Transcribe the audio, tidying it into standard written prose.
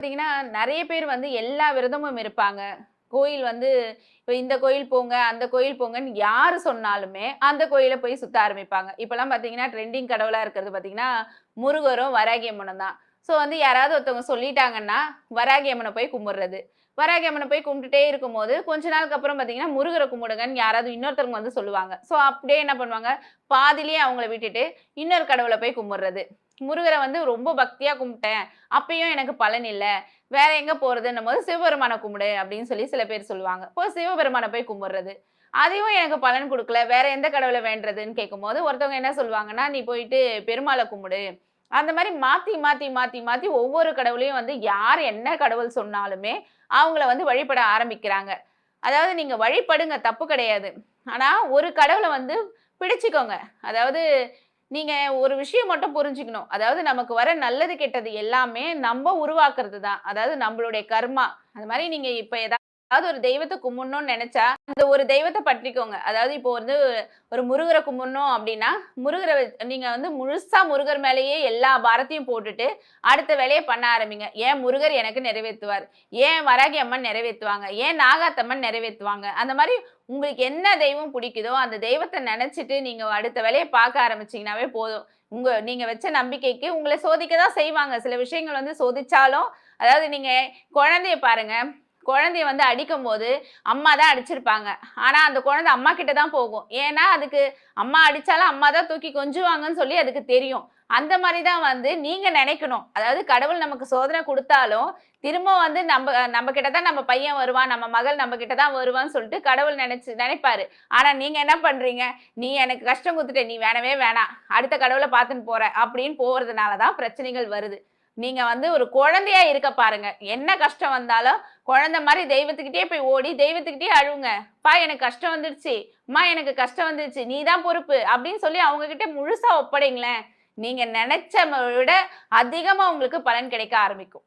பார்த்தீங்கன்னா, நெறைய பேர் வந்து எல்லா விரதமும் இருப்பாங்க. கோயில் வந்து இப்ப இந்த கோயில் போங்க, அந்த கோயில் போங்கன்னு யாரு சொன்னாலுமே, அந்த கோயில போய் சுத்த ஆரம்பிப்பாங்க. இப்பலாம் பார்த்தீங்கன்னா, ட்ரெண்டிங் கடவுளா இருக்கிறது பார்த்தீங்கன்னா, முருகரும், வராகி அம்மனும் தான். ஸோ வந்து யாராவது ஒருத்தவங்க சொல்லிட்டாங்கன்னா, வராகி அம்மன போய் கும்பிடுறது. வராகி அம்மன போய் கும்பிட்டுட்டே இருக்கும்போது, கொஞ்ச நாளுக்கு அப்புறம் பார்த்தீங்கன்னா, முருகர கும்பிடுங்கன்னு யாராவது இன்னொருத்தவங்க வந்து சொல்லுவாங்க. ஸோ அப்படியே என்ன பண்ணுவாங்க, பாதியிலேயே அவங்கள விட்டுட்டு, இன்னொரு கடவுள போய் கும்பிடுறது. முருகர வந்து ரொம்ப பக்தியா கும்பிட்டேன். அப்பயும் எனக்கு பலன் இல்ல. வேற எங்க போறதுன்னும்போது, சிவபெருமான கும்பிடு அப்படின்னு சொல்லி சில பேர் சொல்லுவாங்க. இப்போ சிவபெருமான போய் கும்பிடுறது. அதுவும் எனக்கு பலன் குடுக்கல. வேற எந்த கடவுள வேண்டுறதுன்னு கேட்கும்போது, ஒருத்தவங்க என்ன சொல்லுவாங்கன்னா, "நீ போயிட்டு பெருமாள கும்பிடு." அந்த மாரி மாத்தி, மாத்தி, மாத்தி, மாத்தி ஒவ்வொரு கடவுளையும் வந்து யார் என்ன கடவுள் சொன்னாலுமே, அவங்கள வந்து வழிபட ஆரம்பிக்கிறாங்க. அதாவது நீங்க வழிபடுங்க, தப்பு கிடையாது. ஆனா, ஒரு கடவுள வந்து பிடிச்சுக்கோங்க. அதாவது நீங்க ஒரு விஷயம் மட்டும் புரிஞ்சுக்கணும். அதாவது நமக்கு வர நல்லது, கெட்டது எல்லாமே நம்ப உருவாக்குறது தான். அதாவது நம்மளுடைய கர்மா. அது மாரி நீங்க இப்ப ஏதாவது ஒரு தெய்வத்த கும்பிடணும்னு நெனச்சா, அந்த ஒரு தெய்வத்த பற்றிக்கோங்க. அதாவது இப்போ வந்து ஒரு முருகர கும்பிடணும் அப்டின்னா, முருகர நீங்க வந்து முழுசா முருகர் மேலேயே எல்லா பாரத்தையும் போட்டுட்டு, அடுத்த வேலைய பண்ண ஆரம்பிங்க. ஏன் முருகர் எனக்கு நிறைவேத்துவார். ஏன் வராகி அம்மன் நிறைவேத்துவாங்க. ஏன் நாகாத்தம்மன் நிறைவேத்துவாங்க. அந்த மாரி உங்களுக்கு என்ன தெய்வம் பிடிக்குதோ, அந்த தெய்வத்த நெனச்சுட்டு நீங்க அடுத்த வேலைய பார்க்க ஆரம்பிச்சீங்கன்னாவே போதும். நீங்க வச்ச நம்பிக்கைக்கு உங்கள சோதிக்க தான் செய்வாங்க. சில விஷயங்கள் வந்து சோதிச்சாலும் அதாவது நீங்க குழந்தைய பாருங்க. குழந்தைய வந்து அடிக்கும்போது, அம்மா தான் அடிச்சிருப்பாங்க. ஆனா, அந்த குழந்தை அம்மா கிட்ட தான் போகும். ஏன்னா, அதுக்கு அம்மா அடிச்சாலும் அம்மா தான் தூக்கி கொஞ்சுவாங்கன்னு சொல்லி அதுக்கு தெரியும். அந்த மாரி தான் வந்து நீங்க நெனைக்கணும். அதாவது கடவுள் நமக்கு சோதனை குடுத்தாலும், திரும்ப வந்து நம்ப கிட்ட தான் நம்ம பையன் வருவான், நம்ம மகள் நம்ம கிட்ட தான் வருவான்னு சொல்லிட்டு கடவுள் நெனைப்பாரு. ஆனா, நீங்க என்ன பண்றீங்க? "நீ எனக்கு கஷ்டம் குடுத்துட்ட. நீ வேணவே வேணாம். அடுத்த கடவுள பார்த்துன்னு போறேன்." அப்படின்னு போறதுனால தான் பிரச்சனைகள் வருது. நீங்க வந்து ஒரு குழந்தையா இருக்க பாருங்க. என்ன கஷ்டம் வந்தாலும், குழந்தை மாரி தெய்வத்துக்கிட்டயே போய் ஓடி, தெய்வத்துக்கிட்டயே அழுவுங்க. "அப்பா எனக்கு கஷ்டம் வந்துடுச்சு. அம்மா எனக்கு கஷ்டம் வந்துருச்சு. நீ தான் பொறுப்பு." அப்படின்னு சொல்லி அவங்க கிட்ட முழுசா ஒப்படைங்களேன். நீங்க நெனச்ச விட அதிகமா உங்களுக்கு பலன் கிடைக்க ஆரம்பிக்கும்.